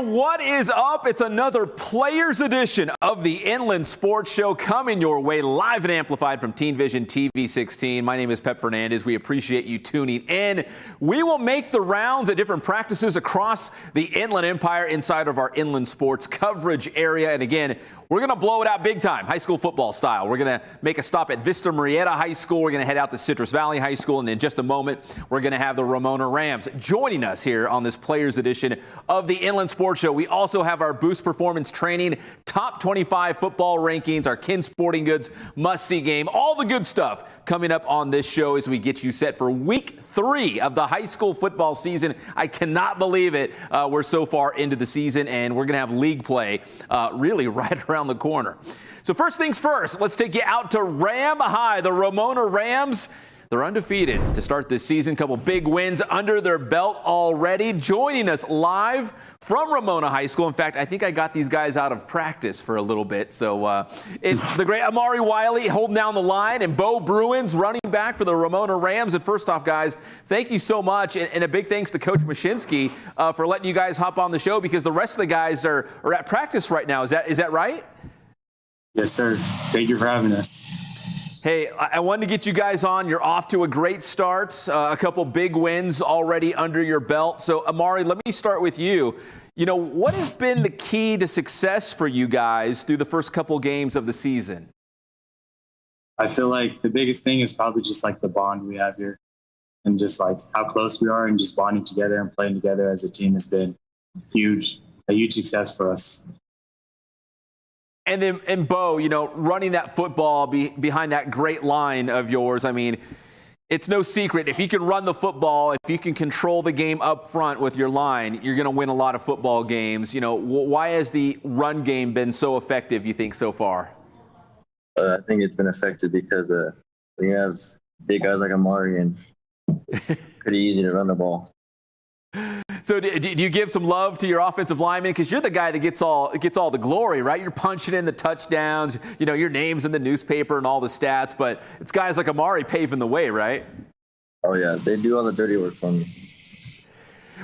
And what is up? It's another Players Edition of the Inland Sports Show coming your way live and amplified from Teen Vision TV 16. My name is Pep Fernandez. We appreciate you tuning in. We will make the rounds at different practices across the Inland Empire inside of our Inland Sports coverage area. And again, we're going to blow it out big time, high school football style. We're going to make a stop at Vista Murrieta High School. We're going to head out to Citrus Valley High School. And in just a moment, we're going to have the Ramona Rams joining us here on this Players Edition of the Inland Sports Show. We also have our Boost Performance Training Top 25 football rankings, our Kin Sporting Goods must-see game, all the good stuff coming up on this show as we get you set for Week 3 of the high school football season. I cannot believe it. We're so far into the season, and we're going to have league play really right around the corner. So first things first, let's take you out to Ram High. The Ramona Rams, they're undefeated to start this season. Couple big wins under their belt already. Joining us live from Ramona High School. In fact, I think I got these guys out of practice for a little bit. So it's the great Amaree Wiley holding down the line, and Beau Bruins running back for the Ramona Rams. And first off, guys, thank you so much. And a big thanks to Coach Mashinsky for letting you guys hop on the show, because the rest of the guys are at practice right now. Is that right? Yes, sir. Thank you for having us. Hey, I wanted to get you guys on. You're off to a great start, a couple big wins already under your belt. So, Amaree, let me start with you. You know, what has been the key to success for you guys through the first couple games of the season? I feel like the biggest thing is probably just like the bond we have here, and just like how close we are, and just bonding together and playing together as a team has been a huge success for us. And then, and Beau, you know, running that football behind that great line of yours, I mean, it's no secret. If you can run the football, if you can control the game up front with your line, you're going to win a lot of football games. You know, why has the run game been so effective, you think, so far? I think it's been effective because we have big guys like Amaree, and it's pretty easy to run the ball. So do you give some love to your offensive lineman? Because you're the guy that gets all the glory, right? You're punching in the touchdowns, you know, your name's in the newspaper and all the stats, but it's guys like Amaree paving the way, right? Oh, yeah. They do all the dirty work for me.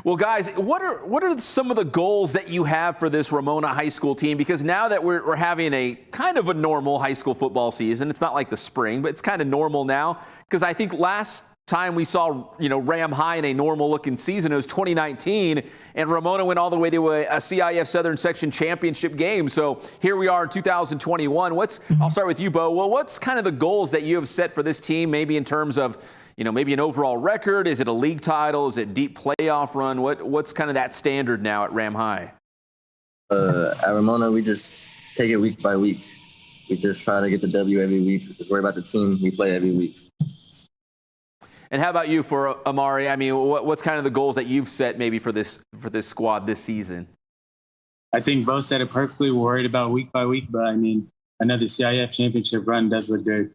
Well, guys, what are some of the goals that you have for this Ramona High School team? Because now that we're having a kind of a normal high school football season, it's not like the spring, but it's kind of normal now. Because I think last time we saw, you know, Ram High in a normal looking season, it was 2019, and Ramona went all the way to a CIF Southern Section Championship game. So here we are in 2021. I'll start with you, Beau. Well, what's kind of the goals that you have set for this team, maybe in terms of, you know, maybe an overall record? Is it a league title? Is it deep playoff run? What's kind of that standard now at Ram High? At Ramona, we just take it week by week. We just try to get the W every week. We just worry about the team we play every week. And how about you, for Amaree? I mean, what's kind of the goals that you've set maybe for this squad this season? I think Beau said it perfectly. We're worried about week by week, but I mean, another CIF championship run does look good.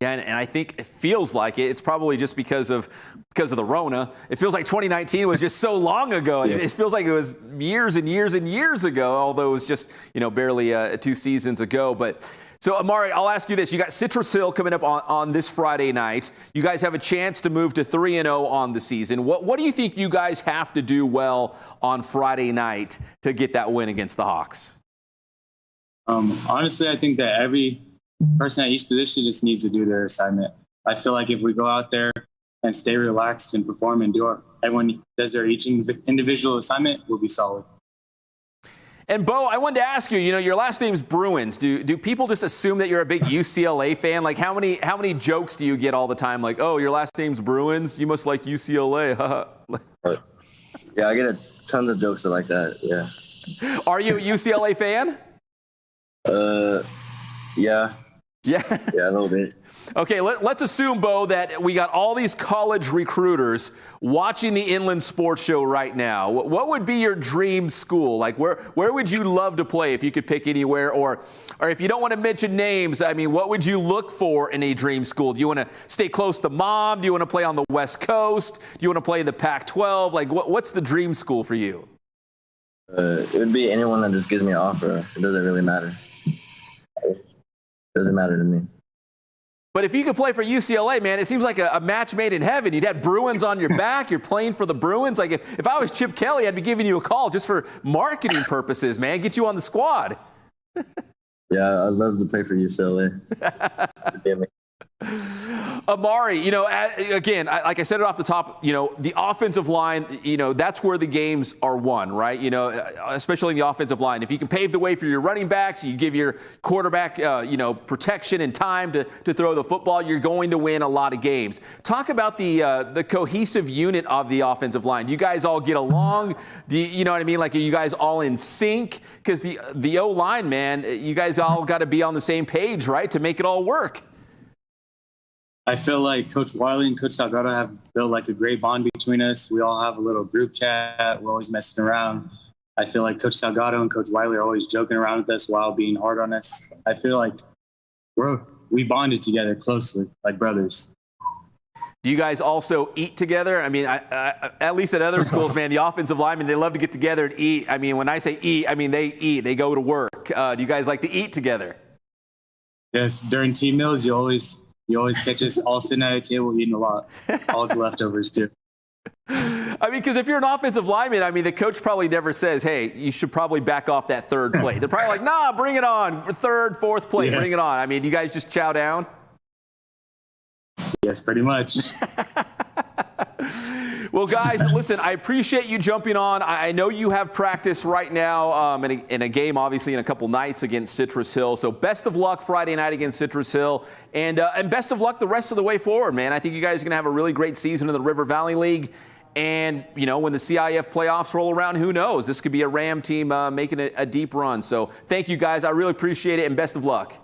Yeah, and I think it feels like it's probably just because of the Rona. It feels like 2019 was just so long ago. Yeah. It feels like it was years and years and years ago, although it was just, you know, barely 2 seasons ago. But so, Amaree, I'll ask you this. You got Citrus Hill coming up on this Friday night. You guys have a chance to move to 3-0 on the season. What do you think you guys have to do well on Friday night to get that win against the Hawks? Honestly, I think that every person at each position just needs to do their assignment. I feel like if we go out there and stay relaxed and perform and everyone does their each individual assignment, we'll be solid. And Beau, I wanted to ask you, you know, your last name's Bruins. Do people just assume that you're a big UCLA fan? Like, how many jokes do you get all the time? Like, oh, your last name's Bruins? You must like UCLA. Yeah, I get tons of jokes like that, yeah. Are you a UCLA fan? Yeah. Yeah? Yeah, a little bit. Okay, let's assume, Beau, that we got all these college recruiters watching the Inland Sports Show right now. What would be your dream school? Like, where would you love to play if you could pick anywhere? Or if you don't want to mention names, I mean, what would you look for in a dream school? Do you want to stay close to mom? Do you want to play on the West Coast? Do you want to play in the Pac-12? Like, what's the dream school for you? It would be anyone that just gives me an offer. It doesn't really matter. It doesn't matter to me. But if you could play for UCLA, man, it seems like a match made in heaven. You'd have Bruins on your back. You're playing for the Bruins. Like if I was Chip Kelly, I'd be giving you a call just for marketing purposes, man. Get you on the squad. Yeah, I'd love to play for UCLA. Amaree, again, like I said it off the top, the offensive line, that's where the games are won, right? Especially in the offensive line. If you can pave the way for your running backs, you give your quarterback, protection and time to throw the football, you're going to win a lot of games. Talk about the cohesive unit of the offensive line. Do you guys all get along? You know what I mean? Like, are you guys all in sync? Because the O-line, man, you guys all got to be on the same page, right, to make it all work. I feel like Coach Wiley and Coach Salgado have built like a great bond between us. We all have a little group chat. We're always messing around. I feel like Coach Salgado and Coach Wiley are always joking around with us while being hard on us. I feel like we bonded together closely, like brothers. Do you guys also eat together? I mean, at least at other schools, man, the offensive linemen, they love to get together and eat. I mean, when I say eat, I mean they eat. They go to work. Do you guys like to eat together? Yes, during team meals, you always catch us all sitting at a table eating a lot. All the leftovers, too. I mean, because if you're an offensive lineman, I mean, the coach probably never says, hey, you should probably back off that third plate. They're probably like, nah, bring it on. Third, fourth plate, bring it on. I mean, do you guys just chow down? Yes, pretty much. Well, guys, listen, I appreciate you jumping on. I know you have practice right now in a game, obviously, in a couple nights against Citrus Hill. So best of luck Friday night against Citrus Hill. And best of luck the rest of the way forward, man. I think you guys are going to have a really great season in the River Valley League. And, when the CIF playoffs roll around, who knows? This could be a Ram team making a deep run. So thank you, guys. I really appreciate it, and best of luck.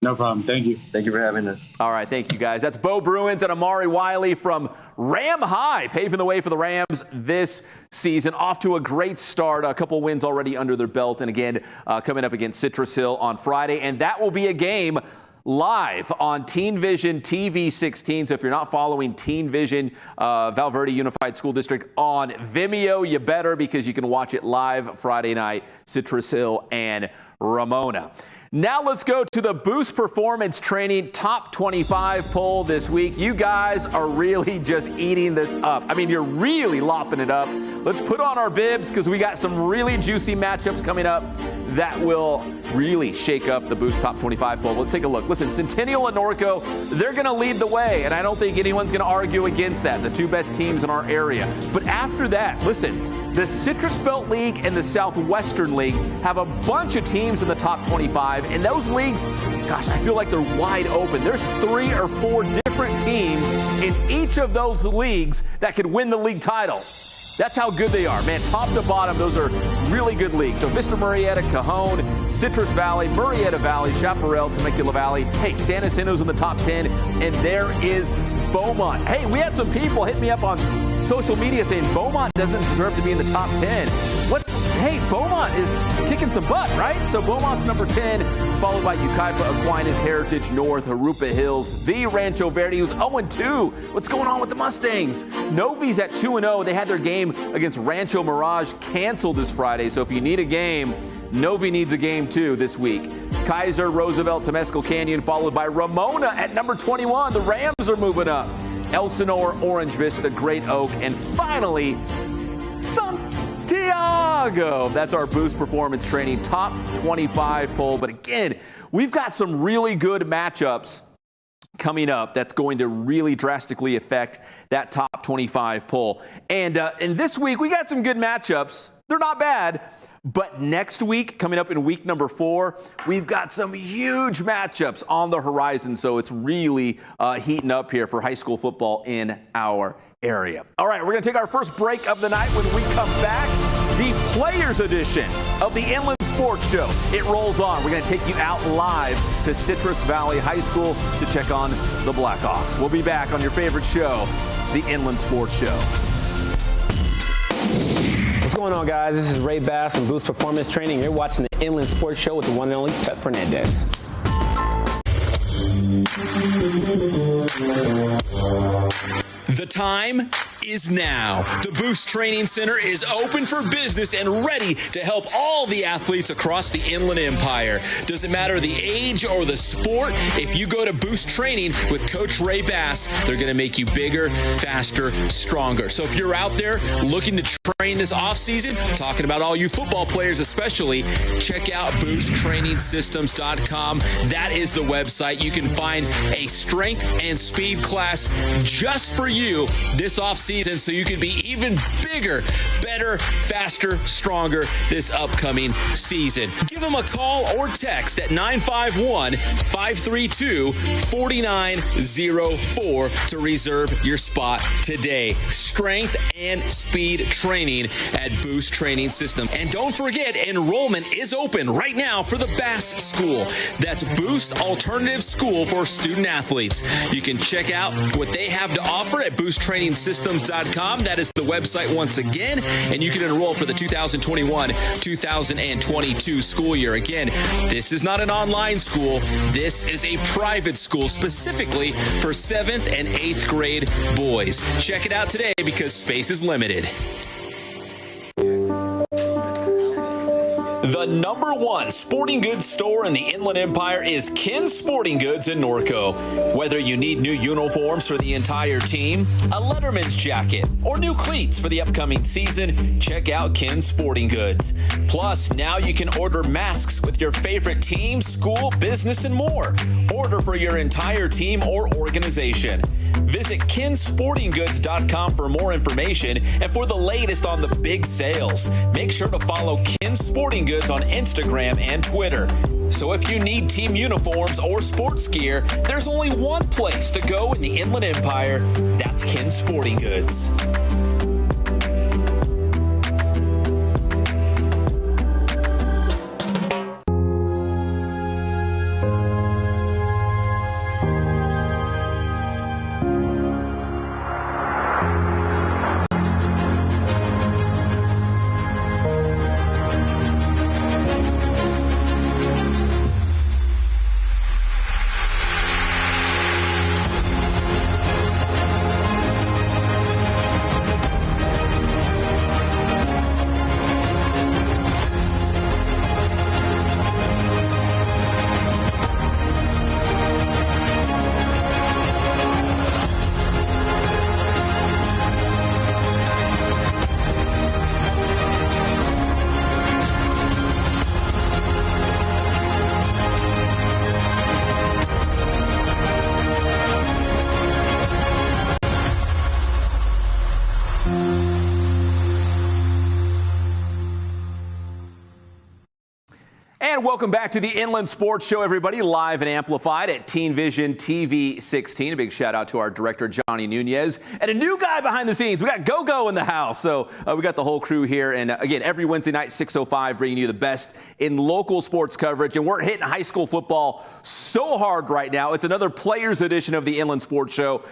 No problem. Thank you. Thank you for having us. All right. Thank you, guys. That's Beau Bruins and Amaree Wiley from Ram High, paving the way for the Rams this season. Off to a great start. A couple wins already under their belt. And again, coming up against Citrus Hill on Friday. And that will be a game live on Teen Vision TV 16. So if you're not following Teen Vision Val Verde Unified School District on Vimeo, you better, because you can watch it live Friday night, Citrus Hill and Ramona. Now let's go to the Boost Performance Training Top 25 poll this week. You guys are really just eating this up. I mean, you're really lopping it up. Let's put on our bibs because we got some really juicy matchups coming up that will really shake up the Boost Top 25 poll. Let's take a look. Listen, Centennial and Norco, they're going to lead the way, and I don't think anyone's going to argue against that, the two best teams in our area. But after that, listen, the Citrus Belt League and the Southwestern League have a bunch of teams in the top 25, and those leagues, gosh, I feel like they're wide open. There's 3 or 4 different teams in each of those leagues that could win the league title. That's how good they are, man. Top to bottom, those are really good leagues. So Vista Murrieta, Cajon, Citrus Valley, Murrieta Valley, Chaparral, Temecula Valley. Hey, San Jacinto's in the top 10, and there is Beaumont. Hey, we had some people hit me up on social media saying Beaumont doesn't deserve to be in the top 10. Hey, Beaumont is kicking some butt, right? So Beaumont's number 10, followed by Yucaipa, Aquinas, Heritage, North, Jurupa Hills, the Rancho Verde, who's 0-2. What's going on with the Mustangs? Novi's at 2-0. They had their game against Rancho Mirage canceled this Friday. So if you need a game, Novi needs a game too this week. Kaiser, Roosevelt, Temescal Canyon, followed by Ramona at number 21. The Rams are moving up. Elsinore, Orange Vista, Great Oak, and finally, Santiago. That's our Boost Performance Training Top 25 poll. But again, we've got some really good matchups coming up that's going to really drastically affect that top 25 poll. And this week, we got some good matchups. They're not bad. But next week, coming up in week number 4, we've got some huge matchups on the horizon. So it's really heating up here for high school football in our area. All right, we're going to take our first break of the night. When we come back, the Players Edition of the Inland Sports Show. It rolls on. We're going to take you out live to Citrus Valley High School to check on the Blackhawks. We'll be back on your favorite show, the Inland Sports Show. What's going on, guys? This is Ray Bass from Boost Performance Training. You're watching the Inland Sports Show with the one and only Pep Fernandez. The time is now. The Boost Training Center is open for business and ready to help all the athletes across the Inland Empire. Doesn't matter the age or the sport, if you go to Boost Training with Coach Ray Bass, they're going to make you bigger, faster, stronger. So if you're out there looking to train this offseason, talking about all you football players especially, check out boosttrainingsystems.com. That is the website. You can find a strength and speed class just for you this offseason so you can be even bigger, better, faster, stronger this upcoming season. Give them a call or text at 951-532-4904 to reserve your spot today. Strength and speed training at Boost Training System. And don't forget, enrollment is open right now for the Bass School. That's Boost Alternative School for student athletes. You can check out what they have to offer at boosttrainingsystems.com. That is the website once again, and you can enroll for the 2021-2022 school year. Again, this is not an online school. This is a private school specifically for 7th and 8th grade boys. Check it out today because space is limited. The #1 sporting goods store in the Inland Empire is Ken's Sporting Goods in Norco. Whether you need new uniforms for the entire team, a Letterman's jacket, or new cleats for the upcoming season, check out Ken's Sporting Goods. Plus, now you can order masks with your favorite team, school, business, and more. Order for your entire team or organization. Visit kensportinggoods.com for more information and for the latest on the big sales. Make sure to follow Ken's Sporting Goods on Instagram and Twitter. So if you need team uniforms or sports gear, there's only one place to go in the Inland Empire. That's Ken's Sporting Goods. And welcome back to the Inland Sports Show, everybody, live and amplified at Teen Vision TV 16. A big shout out to our director, Johnny Nunez, and a new guy behind the scenes. We got Go-Go in the house. So we got the whole crew here. And again, every Wednesday night, 6:05, bringing you the best in local sports coverage. And we're hitting high school football so hard right now. It's another players edition of the Inland Sports Show.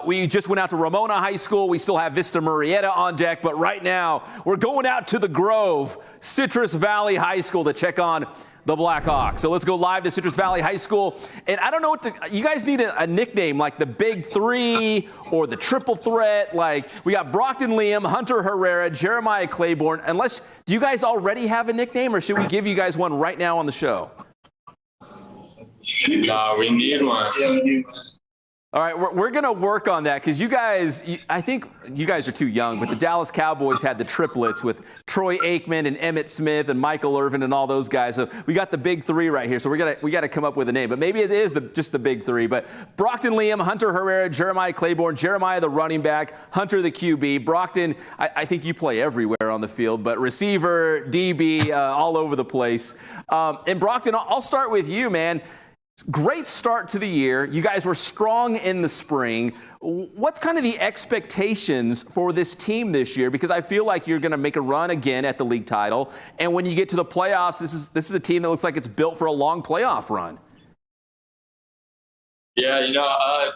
We just went out to Ramona High School. We still have Vista Murrieta on deck. But right now, we're going out to the Grove, Citrus Valley High School, to check on the Blackhawks. So let's go live to Citrus Valley High School. And I don't know what to, you guys need a nickname like the Big Three or the Triple Threat. Like we got Brockton, Lium, Hunter Herrera, Jeremiah Claiborne. Do you guys already have a nickname, or should we give you guys one right now on the show? No, we need one. All right, we're going to work on that because you guys, I think you guys are too young, but the Dallas Cowboys had the triplets with Troy Aikman and Emmitt Smith and Michael Irvin and all those guys. So we got the Big Three right here. So we got to come up with a name. But maybe it is just the Big Three. But Brockton, Lium, Hunter Herrera, Jeremiah Claiborne, Jeremiah the running back, Hunter the QB. Brockton, I think you play everywhere on the field, but receiver, DB, all over the place. And Brockton, I'll start with you, man. Great start to the year. You guys were strong in the spring. What's kind of the expectations for this team this year? Because I feel like you're going to make a run again at the league title. And when you get to the playoffs, this is a team that looks like it's built for a long playoff run. Yeah,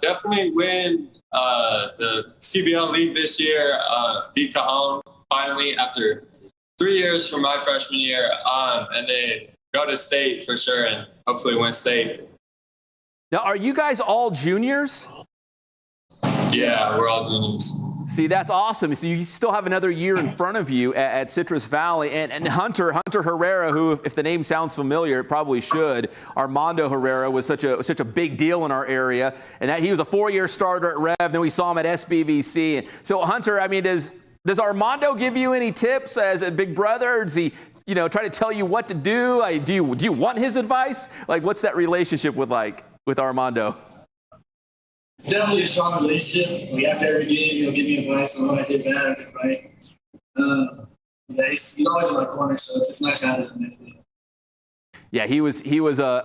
definitely win the CBL League this year. Beat Cajon finally after 3 years from my freshman year. And then go to state for sure and hopefully win state. Now, are you guys all juniors? Yeah, we're all juniors. See, that's awesome. So you still have another year in front of you at Citrus Valley. And Hunter Herrera, who, if the name sounds familiar, it probably should. Armando Herrera was such a big deal in our area. And that he was a 4-year starter at Rev. Then we saw him at SBVC. So, Hunter, I mean, does Armando give you any tips as a big brother? Does he, try to tell you what to do? Do you want his advice? Like, what's that relationship with Armando? It's definitely a strong relationship. After every game, he'll give me advice on what I did bad or did right. He's always in my corner, so it's nice having him there. Yeah, he was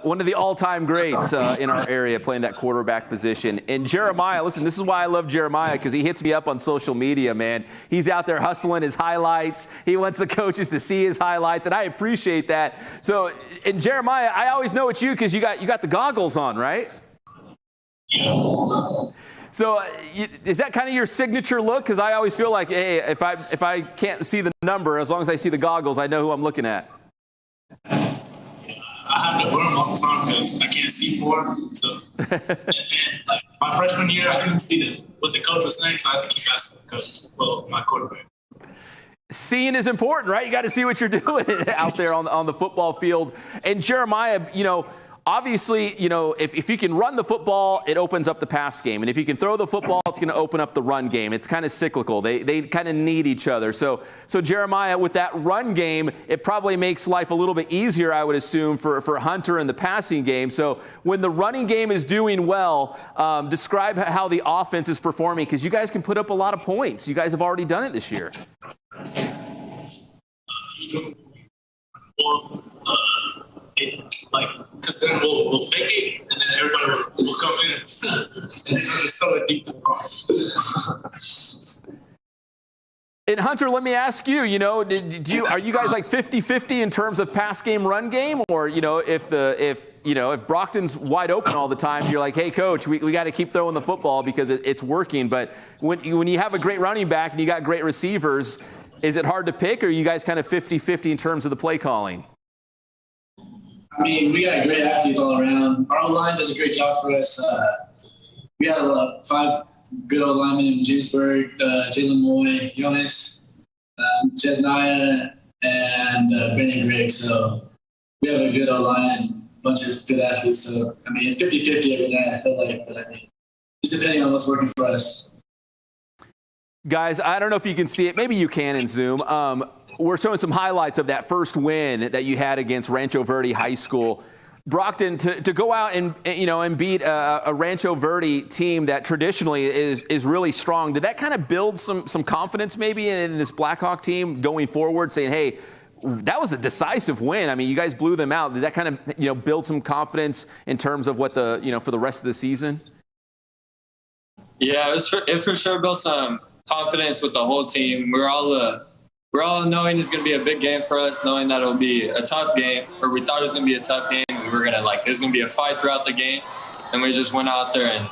one of the all-time greats in our area playing that quarterback position. And Jeremiah, listen, this is why I love Jeremiah, because he hits me up on social media, man. He's out there hustling his highlights. He wants the coaches to see his highlights, and I appreciate that. So, and Jeremiah, I always know it's you because you got the goggles on, right? So is that kind of your signature look? Because I always feel like, hey, if I can't see the number, as long as I see the goggles, I know who I'm looking at. I have to wear them all the time because I can't see for them. So, and my freshman year, I couldn't see what the coach was saying, so I had to keep asking because, my quarterback. Seeing is important, right? You got to see what you're doing out there on the football field. And Jeremiah, obviously, if you can run the football, it opens up the pass game. And if you can throw the football, it's going to open up the run game. It's kind of cyclical. They kind of need each other. So Jeremiah, with that run game, it probably makes life a little bit easier, I would assume, for Hunter in the passing game. So when the running game is doing well, describe how the offense is performing, because you guys can put up a lot of points. You guys have already done it this year. Because then we'll fake it, and then everybody will come in, and then just throw it deep to the car. And Hunter, let me ask you, are you guys like 50-50 in terms of pass game, run game? Or, if Brockton's wide open all the time, you're like, hey, coach, we got to keep throwing the football because it's working. But when you have a great running back and you got great receivers, is it hard to pick, or are you guys kind of 50-50 in terms of the play calling? I mean, we got great athletes all around. Our O-line does a great job for us. We have 5 good O-linemen in Jamesburg, Jalen Moy, Jonas, Jesniah, and Brendan Griggs. So we have a good O-line and a bunch of good athletes. So, I mean, it's 50-50 every night, I feel like. But, just depending on what's working for us. Guys, I don't know if you can see it. Maybe you can in Zoom. We're showing some highlights of that first win that you had against Rancho Verde High School. Brockton, to go out and beat a Rancho Verde team that traditionally is really strong, did that kind of build some confidence maybe in this Blackhawk team going forward, saying, hey, that was a decisive win. I mean, you guys blew them out. Did that kind of build some confidence in terms of what for the rest of the season? Yeah, it for sure built some confidence with the whole team. We're all knowing it's going to be a big game for us, knowing that it'll be a tough game, or we thought it was going to be a tough game. We were going to it's going to be a fight throughout the game. And we just went out there and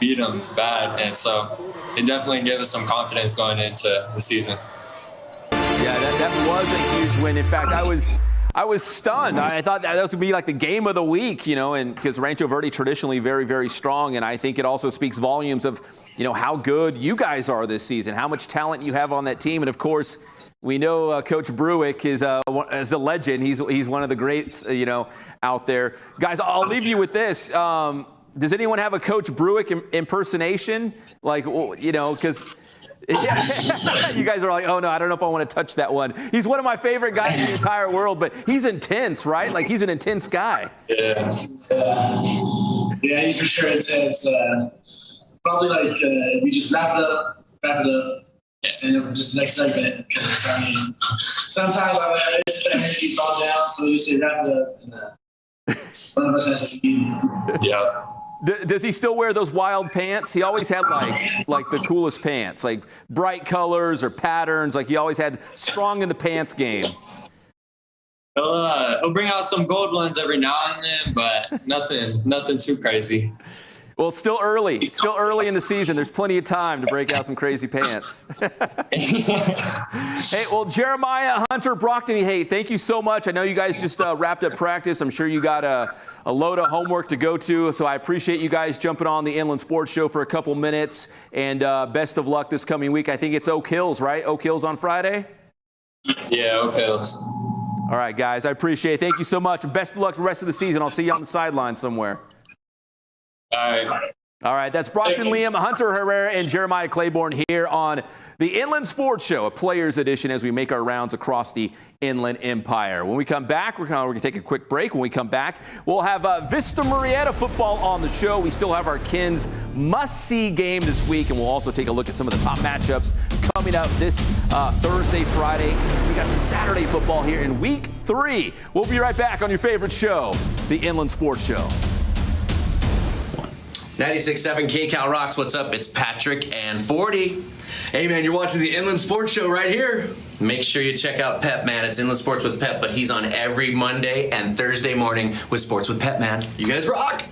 beat them bad. And so it definitely gave us some confidence going into the season. Yeah, that was a huge win. In fact, I was stunned. I thought that was going to be like the game of the week, and because Rancho Verde traditionally very, very strong. And I think it also speaks volumes of, how good you guys are this season, how much talent you have on that team. And of course, we know Coach Bruick is a legend. He's one of the greats, out there. Guys, I'll leave you with this. Does anyone have a Coach Bruick impersonation? Because yeah, you guys are like, oh no, I don't know if I want to touch that one. He's one of my favorite guys in the entire world, but he's intense, right? Like he's an intense guy. Yeah, he's for sure intense. Probably we just wrap it up, and then just next segment. I mean, sometimes I just let energy fall down, so we just say wrap it up, and one of us has to be. Yeah. Does he still wear those wild pants? He always had like the coolest pants, like bright colors or patterns. Like he always had strong in the pants game. He'll bring out some gold ones every now and then, but nothing too crazy. Well, it's still early. It's still early in the season. There's plenty of time to break out some crazy pants. Hey, well, Jeremiah, Hunter, Brockton, hey, thank you so much. I know you guys just wrapped up practice. I'm sure you got a load of homework to go to, so I appreciate you guys jumping on the Inland Sports Show for a couple minutes, and best of luck this coming week. I think it's Oak Hills, right? Oak Hills on Friday? Yeah, Oak Hills. All right, guys, I appreciate it. Thank you so much. Best of luck the rest of the season. I'll see you on the sideline somewhere. All right, that's Brockton, Lium, Hunter Herrera, and Jeremiah Claiborne here on the Inland Sports Show, a Players Edition, as we make our rounds across the Inland Empire. When we come back, we're going to take a quick break. When we come back, we'll have Vista Murrieta football on the show. We still have our Kins must-see game this week, and we'll also take a look at some of the top matchups coming up this Thursday, Friday. We got some Saturday football here in Week 3. We'll be right back on your favorite show, the Inland Sports Show. 96.7 KCal Rocks. What's up? It's Patrick and 40. Hey, man, you're watching the Inland Sports Show right here. Make sure you check out Pep, man. It's Inland Sports with Pep, but he's on every Monday and Thursday morning with Sports with Pep, man. You guys rock.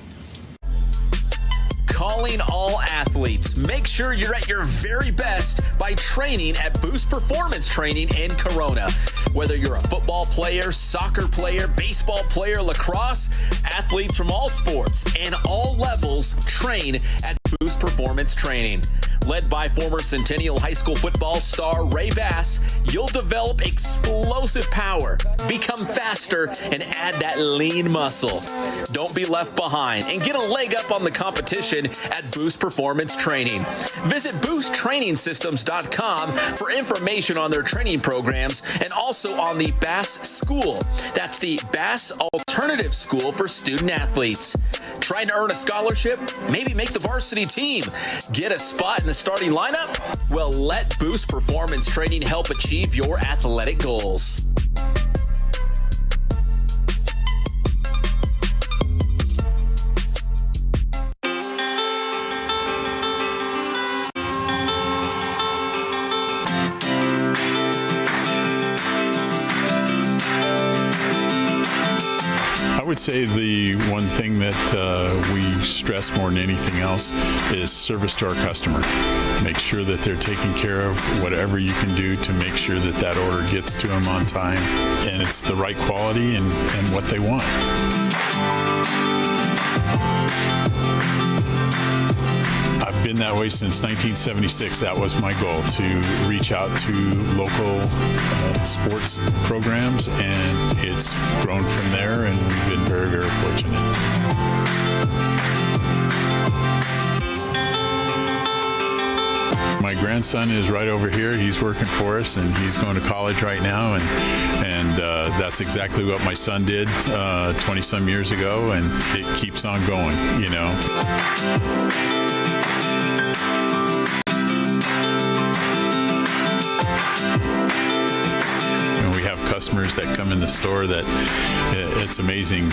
Calling all athletes. Make sure you're at your very best by training at Boost Performance Training in Corona. Whether you're a football player, soccer player, baseball player, lacrosse, athletes from all sports and all levels train at Boost Performance Training. Led by former Centennial High School football star Ray Bass, you'll develop explosive power, become faster, and add that lean muscle. Don't be left behind and get a leg up on the competition at Boost Performance Training. Visit boosttrainingsystems.com for information on their training programs and also on the Bass School. That's the Bass Alternative School for student athletes. Trying to earn a scholarship? Maybe make the varsity team. Get a spot in the starting lineup? Well, let Boost Performance Training help achieve your athletic goals. I would say the one thing that we stress more than anything else is service to our customer. Make sure that they're taken care of, whatever you can do to make sure that that order gets to them on time and it's the right quality and what they want. I've been that way since 1976. That was my goal, to reach out to local sports programs, and it's grown from there, and we've been very, very fortunate. My grandson is right over here. He's working for us, and he's going to college right now, and that's exactly what my son did 20-some years ago, and it keeps on going, you know. Customers that come in the store that it's amazing.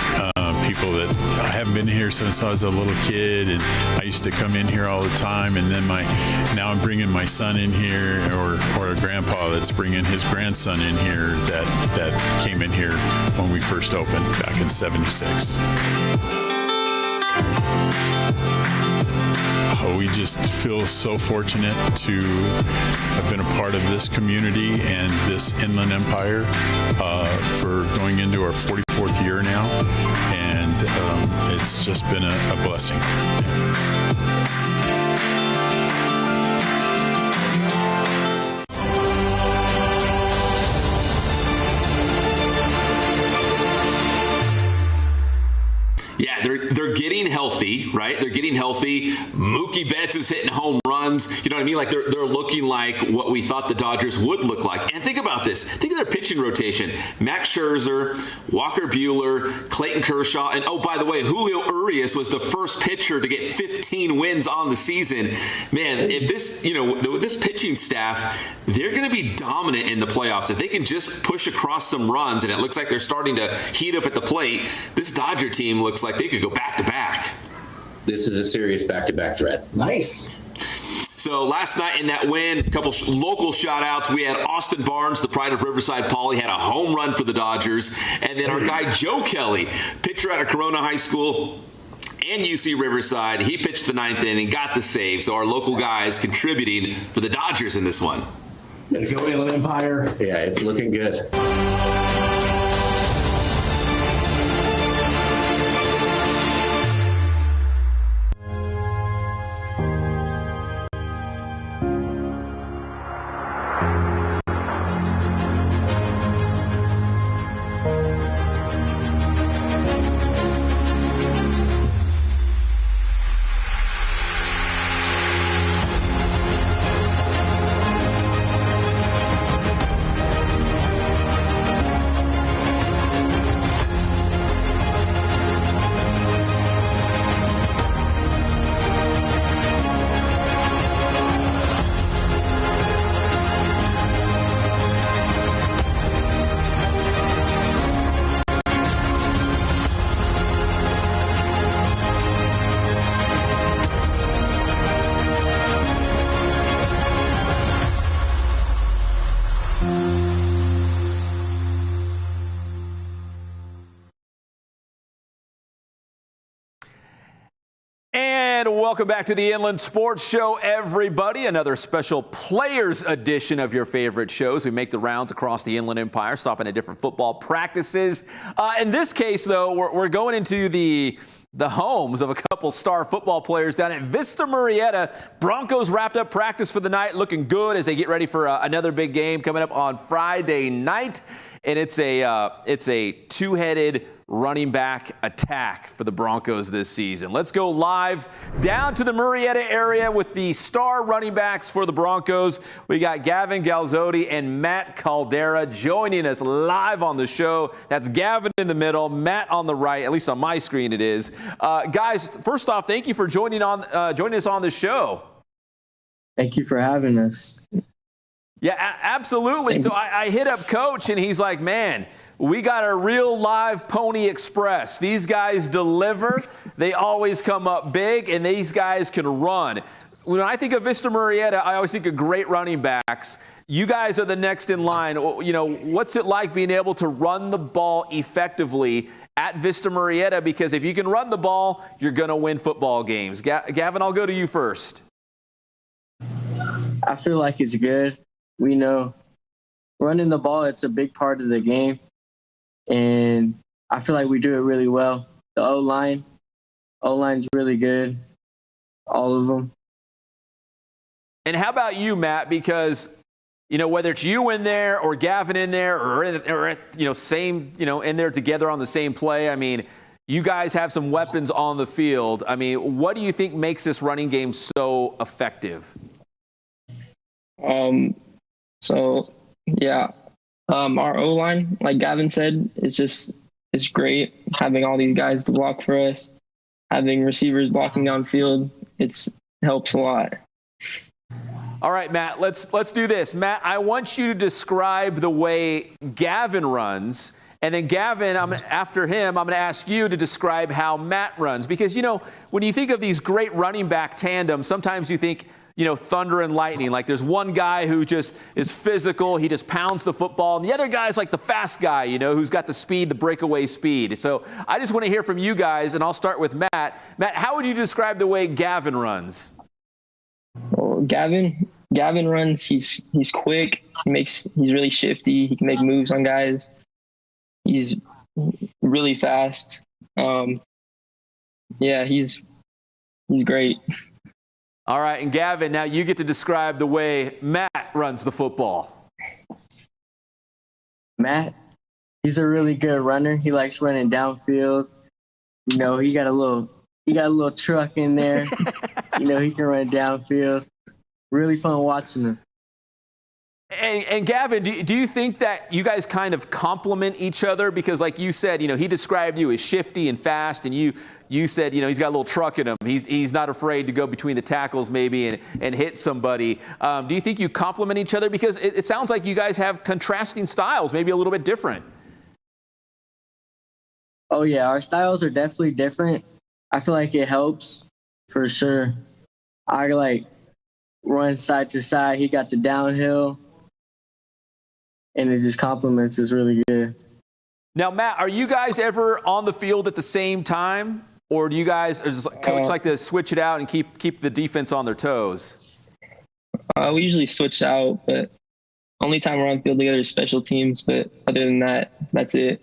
People that I haven't been here since I was a little kid, and I used to come in here all the time, and then now I'm bringing my son in here, or a grandpa that's bringing his grandson in here that came in here when we first opened back in '76. We just feel so fortunate to have been a part of this community and this Inland Empire for going into our 44th year now, and it's just been a blessing. Yeah, they're getting healthy, right? They're getting healthy. Mookie Betts is hitting home runs. You know what I mean? Like they're looking like what we thought the Dodgers would look like. And think about this. Think of their pitching rotation. Max Scherzer, Walker Buehler, Clayton Kershaw, and oh, by the way, Julio Urias was the first pitcher to get 15 wins on the season. Man, if this, with this pitching staff, they're going to be dominant in the playoffs. If they can just push across some runs, and it looks like they're starting to heat up at the plate, this Dodger team looks like they could go back to back. This is a serious back-to-back threat. Nice. So last night in that win, a couple local shout-outs. We had Austin Barnes, the pride of Riverside Poly, had a home run for the Dodgers. And then our guy Joe Kelly, pitcher out of Corona High School and UC Riverside, he pitched the 9th inning, got the save. So our local guys contributing for the Dodgers in this one. Let's go Inland Empire. Yeah, it's looking good. And welcome back to the Inland Sports Show, everybody. Another special players edition of your favorite shows. We make the rounds across the Inland Empire, stopping at different football practices. In this case, though, we're going into the homes of a couple star football players down at Vista Murrieta. Broncos wrapped up practice for the night, looking good as they get ready for another big game coming up on Friday night. And it's a two-headed running back attack for the Broncos this season. Let's go live down to the Murrieta area with the star running backs for the Broncos. We got Gavin, Gazote, and Matt Caldera joining us live on the show. That's Gavin in the middle, Matt on the right, at least on my screen it is. Guys, first off, thank you for joining us on the show. Thank you for having us. Yeah, absolutely. So I hit up Coach, and he's like, man, we got a real live Pony Express. These guys deliver. They always come up big, and these guys can run. When I think of Vista Murrieta, I always think of great running backs. You guys are the next in line. You know, what's it like being able to run the ball effectively at Vista Murrieta? Because if you can run the ball, you're going to win football games. Gavin, I'll go to you first. I feel like it's good. We know running the ball, it's a big part of the game. And I feel like we do it really well. The O-line's really good, all of them. And how about you, Matt? Because, you know, whether it's you in there or Gavin in there or same, in there together on the same play, I mean, you guys have some weapons on the field. I mean, what do you think makes this running game so effective? Our O-line, like Gavin said, it's great having all these guys to block for us, having receivers blocking downfield. It helps a lot. All right, Matt, let's do this. Matt, I want you to describe the way Gavin runs, and then Gavin, after him, I'm going to ask you to describe how Matt runs. Because, when you think of these great running back tandems, sometimes you think, thunder and lightning. Like there's one guy who just is physical. He just pounds the football. And the other guy's like the fast guy, who's got the speed, the breakaway speed. So I just want to hear from you guys, and I'll start with Matt. Matt, how would you describe the way Gavin runs? Well, Gavin runs. He's quick. He's really shifty. He can make moves on guys. He's really fast. He's great. All right, and Gavin, now you get to describe the way Matt runs the football. Matt, he's a really good runner. He likes running downfield. He got a little truck in there. He can run downfield. Really fun watching him. And Gavin, do you think that you guys kind of complement each other? Because like you said, he described you as shifty and fast, and you said, he's got a little truck in him. He's not afraid to go between the tackles maybe and hit somebody. Do you think you complement each other? Because it sounds like you guys have contrasting styles, maybe a little bit different. Oh, yeah, our styles are definitely different. I feel like it helps for sure. run side to side. He got the downhill, and it just complements us really good. Now, Matt, are you guys ever on the field at the same time, or do you guys coach like to switch it out and keep the defense on their toes? We usually switch out, but only time we're on the field together is special teams. But other than that, that's it.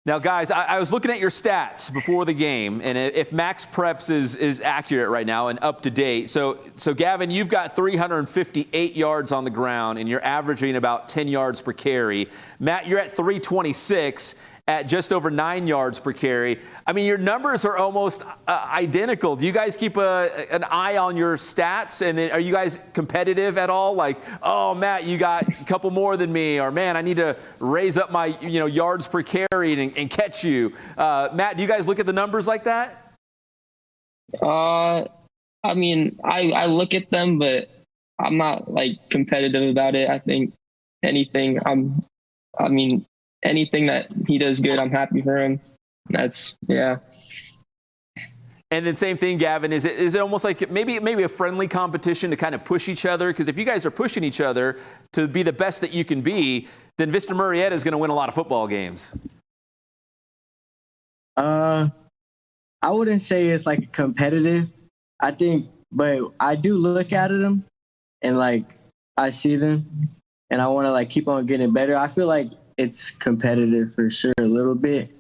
Now, guys, I was looking at your stats before the game, and if Max Preps is accurate right now and up to date, so Gavin, you've got 358 yards on the ground, and you're averaging about 10 yards per carry. Matt, you're at 326 at just over 9 yards per carry. I mean, your numbers are almost identical. Do you guys keep an eye on your stats? And then are you guys competitive at all? Like, oh, Matt, you got a couple more than me, or man, I need to raise up my yards per carry and catch you. Matt, do you guys look at the numbers like that? I mean, I look at them, but I'm not like competitive about it. I think anything that he does good, I'm happy for him. Yeah. And then same thing, Gavin, is it almost like maybe a friendly competition to kind of push each other? Because if you guys are pushing each other to be the best that you can be, then Vista Murrieta is going to win a lot of football games. I wouldn't say it's like competitive. I think, but I do look at them and like I see them and I want to like keep on getting better. I feel like it's competitive for sure a little bit.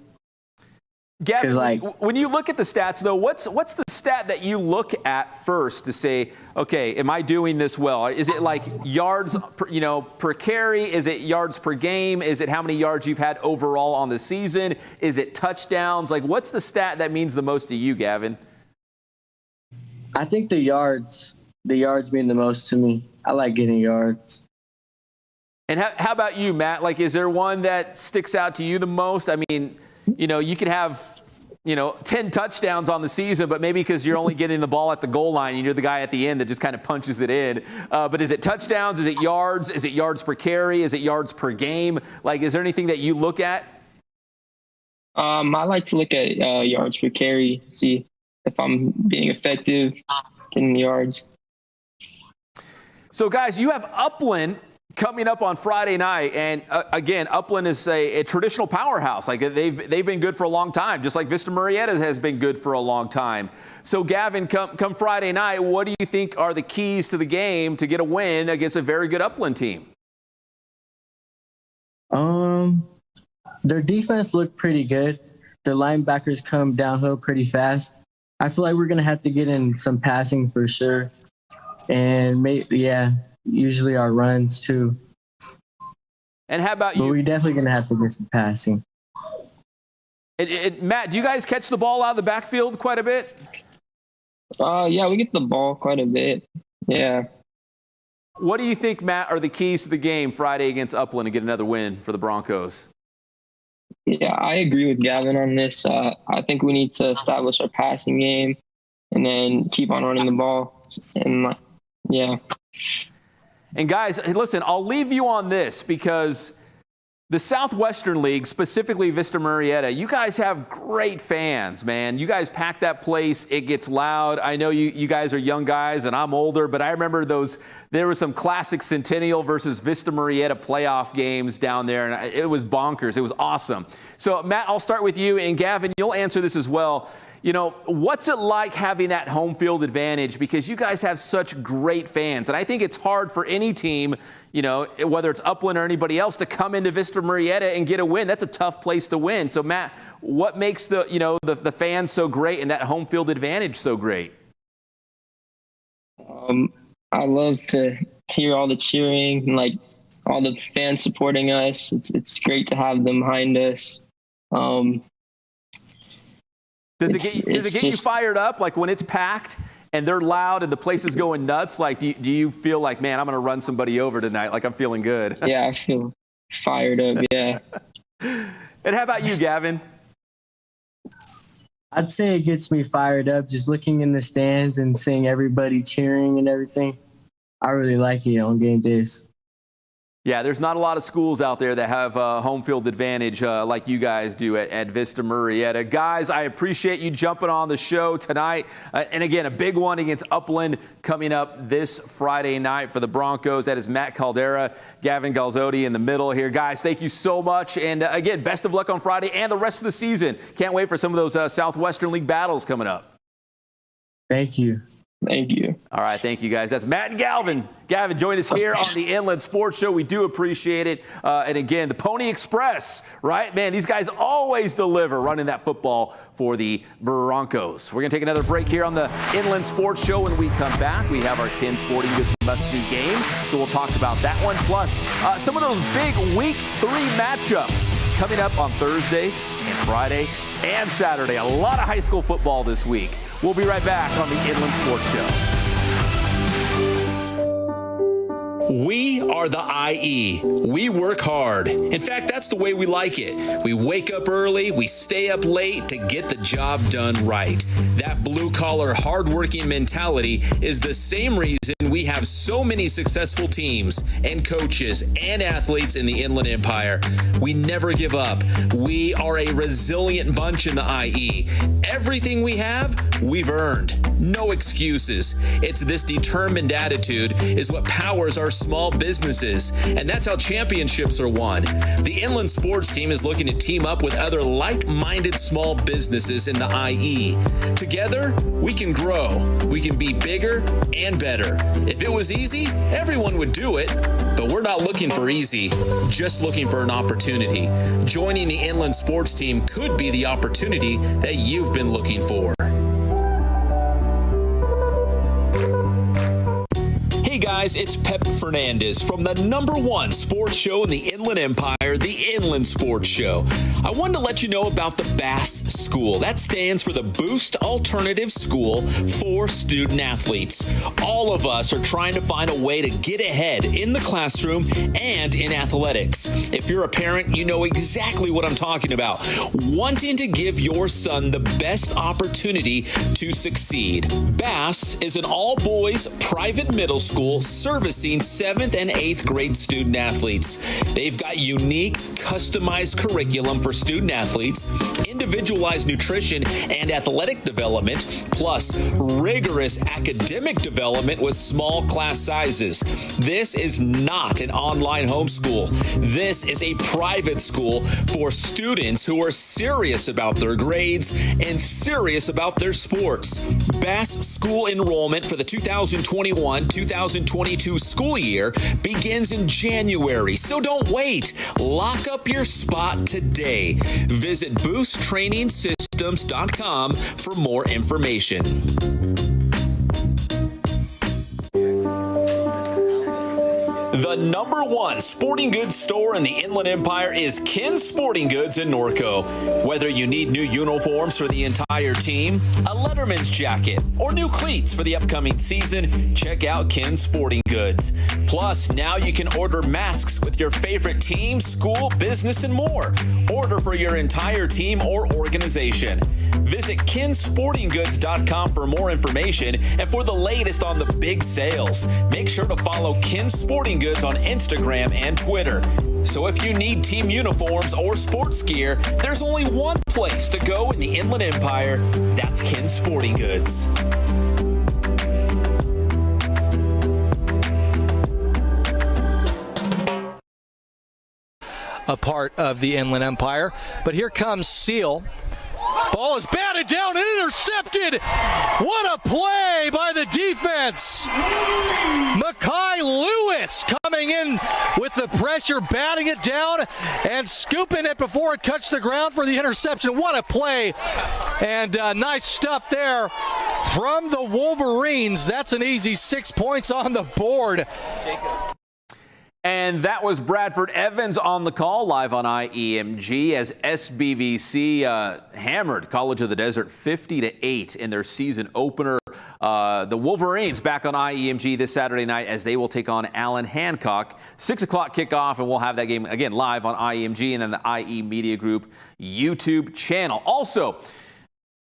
Gavin, like, when you look at the stats, though, what's the stat that you look at first to say, okay, am I doing this well? Is it like yards, per carry? Is it yards per game? Is it how many yards you've had overall on the season? Is it touchdowns? Like, what's the stat that means the most to you, Gavin? I think the yards mean the most to me. I like getting yards. And how about you, Matt? Like, is there one that sticks out to you the most? I mean, you could have, 10 touchdowns on the season, but maybe because you're only getting the ball at the goal line and you're the guy at the end that just kind of punches it in. But is it touchdowns? Is it yards? Is it yards per carry? Is it yards per game? Like, is there anything that you look at? I like to look at yards per carry, see if I'm being effective getting the yards. So, guys, you have Upland coming up on Friday night, and again, Upland is a traditional powerhouse. Like they've been good for a long time, just like Vista Murrieta has been good for a long time. So, Gavin, come Friday night, what do you think are the keys to the game to get a win against a very good Upland team? Their defense looked pretty good. Their linebackers come downhill pretty fast. I feel like we're gonna have to get in some passing for sure, and usually our runs too. And how about you? But we're definitely going to have to get some passing. Matt, do you guys catch the ball out of the backfield quite a bit? Yeah, we get the ball quite a bit. Yeah. What do you think, Matt, are the keys to the game Friday against Upland to get another win for the Broncos? Yeah, I agree with Gavin on this. I think we need to establish our passing game and then keep on running the ball. And yeah. And guys, listen, I'll leave you on this because the Southwestern League, specifically Vista Murrieta, you guys have great fans, man. You guys pack that place. It gets loud. I know you guys are young guys and I'm older, but I remember there were some classic Centennial versus Vista Murrieta playoff games down there, and it was bonkers. It was awesome. So, Matt, I'll start with you, and Gavin, you'll answer this as well. What's it like having that home field advantage? Because you guys have such great fans. And I think it's hard for any team, whether it's Upland or anybody else, to come into Vista Murrieta and get a win. That's a tough place to win. So, Matt, what makes the fans so great and that home field advantage so great? I love to hear all the cheering and like all the fans supporting us. It's great to have them behind us. Does it get you fired up, like when it's packed and they're loud and the place is going nuts? Like, do you feel like, man, I'm going to run somebody over tonight? Like, I'm feeling good. Yeah, I feel fired up, yeah. And how about you, Gavin? I'd say it gets me fired up just looking in the stands and seeing everybody cheering and everything. I really like it on game days. Yeah, there's not a lot of schools out there that have home field advantage like you guys do at Vista Murrieta. Guys, I appreciate you jumping on the show tonight. And again, a big one against Upland coming up this Friday night for the Broncos. That is Matt Caldera, Gavin Gazote in the middle here. Guys, thank you so much. And again, best of luck on Friday and the rest of the season. Can't wait for some of those Southwestern League battles coming up. Thank you. Thank you. All right, thank you, guys. That's Matt and Gavin. Gavin, join us here on the Inland Sports Show. We do appreciate it. And again, the Pony Express, right? Man, these guys always deliver running that football for the Broncos. We're going to take another break here on the Inland Sports Show. When we come back, we have our Ken Sporting Goods must-see game. So we'll talk about that one. Plus, some of those big Week 3 matchups coming up on Thursday and Friday and Saturday. A lot of high school football this week. We'll be right back on the Inland Sports Show. We are the IE. We work hard. In fact, that's the way we like it. We wake up early, we stay up late to get the job done right. That blue-collar, hard-working mentality is the same reason we have so many successful teams and coaches and athletes in the Inland Empire. We never give up. We are a resilient bunch in the IE. Everything we have, we've earned. No excuses. It's this determined attitude is what powers our small businesses, and that's how championships are won. The Inland Sports Team is looking to team up with other like-minded small businesses in the IE. Together, we can grow. We can be bigger and better. If it was easy, everyone would do it, but we're not looking for easy, just looking for an opportunity. Joining the Inland Sports Team could be the opportunity that you've been looking for. Hey guys, it's Pep Fernandez from the #1 sports show in the Inland Empire, the Inland Sports Show. I wanted to let you know about the BASS School. That stands for the Boost Alternative School for Student Athletes. All of us are trying to find a way to get ahead in the classroom and in athletics. If you're a parent, you know exactly what I'm talking about. Wanting to give your son the best opportunity to succeed. BASS is an all-boys private middle school servicing 7th and 8th grade student athletes. They've got unique, customized curriculum for student athletes, individualized nutrition and athletic development, plus rigorous academic development with small class sizes. This is not an online homeschool. This is a private school for students who are serious about their grades and serious about their sports. BASS school enrollment for the 2021-2022 school year begins in January, so don't wait. Lock up your spot today. Visit boosttrainingsystems.com for more information. The #1 sporting goods store in the Inland Empire is Ken's Sporting Goods in Norco. Whether you need new uniforms for the entire team, a Letterman's jacket, or new cleats for the upcoming season, check out Ken's Sporting Goods. Plus, now you can order masks with your favorite team, school, business, and more. Order for your entire team or organization. Visit kensportinggoods.com for more information and for the latest on the big sales. Make sure to follow Ken's Sporting Goods on Instagram and Twitter. So if you need team uniforms or sports gear, there's only one place to go in the Inland Empire. That's Ken's Sporting Goods. A part of the Inland Empire. But here comes Seal. Ball is batted down and intercepted. What a play by the defense. Makai Lewis coming in with the pressure, batting it down and scooping it before it touched the ground for the interception. What a play. And nice stuff there from the Wolverines. That's an easy 6 points on the board. And that was Bradford Evans on the call live on IEMG as SBVC hammered College of the Desert 50-8 in their season opener. The Wolverines back on IEMG this Saturday night as they will take on Allen Hancock. 6 o'clock kickoff, and we'll have that game again live on IEMG and then the IE Media Group YouTube channel. Also,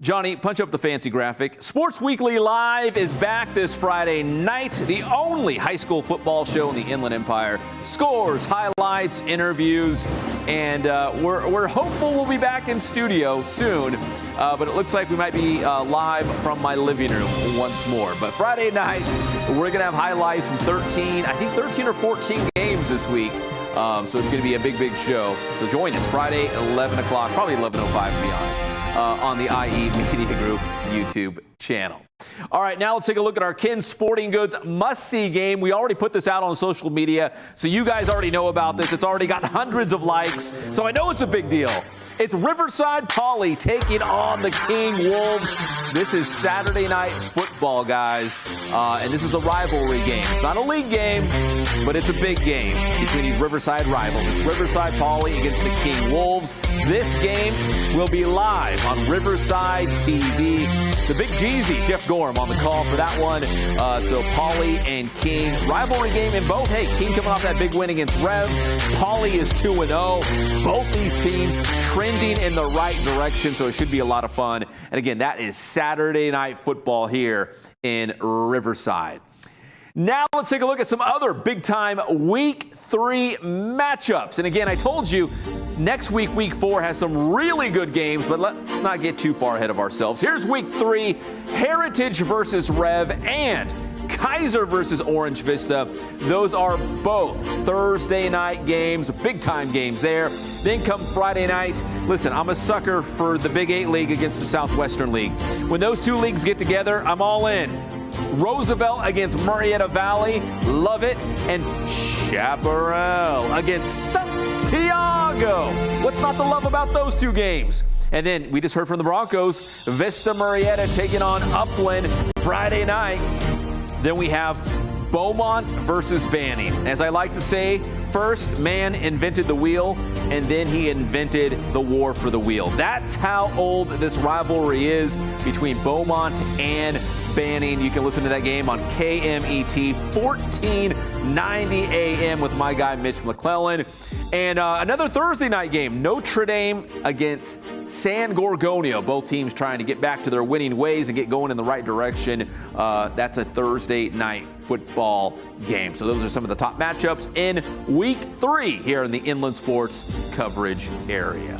Johnny, punch up the fancy graphic. Sports Weekly Live is back this Friday night. The only high school football show in the Inland Empire. Scores, highlights, interviews, and we're hopeful we'll be back in studio soon. But it looks like we might be live from my living room once more. But Friday night, we're going to have highlights from 13 or 14 games this week. So it's going to be a big show. So join us Friday at 11 o'clock, probably 11:05 to be honest, on the IE Media Group YouTube channel. All right, now let's take a look at our Ken Sporting Goods must-see game. We already put this out on social media, so you guys already know about this. It's already got hundreds of likes, so I know it's a big deal. It's Riverside Poly taking on the King Wolves. This is Saturday night football, guys, and this is a rivalry game. It's not a league game, but it's a big game between these Riverside rivals. It's Riverside Poly against the King Wolves. This game will be live on Riverside TV. The Big Jeezy, Jeff Gorham, on the call for that one. So Poly and King, rivalry game in both. Hey, King coming off that big win against Rev. Poly is 2-0. Both these teams trending in the right direction, so it should be a lot of fun. And again, that is Saturday night football here in Riverside. Now let's take a look at some other big-time Week 3 matchups. And again, I told you, next week, Week 4, has some really good games, but let's not get too far ahead of ourselves. Here's Week 3, Heritage versus Rev and Kaiser versus Orange Vista. Those are both Thursday night games, big-time games there. Then come Friday night. Listen, I'm a sucker for the Big 8 League against the Southwestern League. When those two leagues get together, I'm all in. Roosevelt against Murrieta Valley, love it. And Chaparral against Santiago. What's not to love about those two games? And then we just heard from the Broncos, Vista Murrieta taking on Upland Friday night. Then we have Beaumont versus Banning. As I like to say, first man invented the wheel, and then he invented the war for the wheel. That's how old this rivalry is between Beaumont and Banning. You can listen to that game on KMET 1490 AM with my guy Mitch McClellan. And another Thursday night game, Notre Dame against San Gorgonio. Both teams trying to get back to their winning ways and get going in the right direction. That's a Thursday night football game. So those are some of the top matchups in Week 3 here in the Inland Sports coverage area.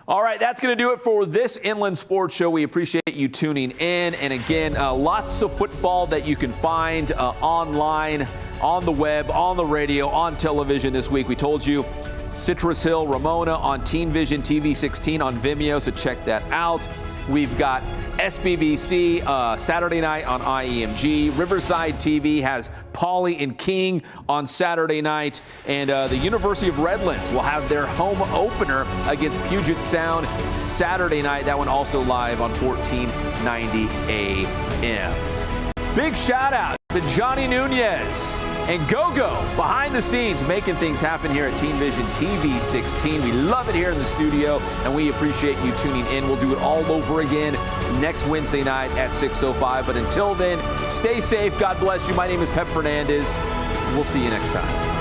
All right, that's going to do it for this Inland Sports Show. We appreciate you tuning in. And again, lots of football that you can find online, on the web, on the radio, on television this week. We told you Citrus Hill, Ramona on Teen Vision TV 16 on Vimeo, so check that out. We've got SBVC Saturday night on IEMG. Riverside TV has Poly and King on Saturday night. And the University of Redlands will have their home opener against Puget Sound Saturday night. That one also live on 1490 AM. Big shout out to Johnny Nunez and Go-Go behind the scenes making things happen here at Teen Vision TV 16. We love it here in the studio, and we appreciate you tuning in. We'll do it all over again next Wednesday night at 6:05. But until then, stay safe. God bless you. My name is Pep Fernandez. We'll see you next time.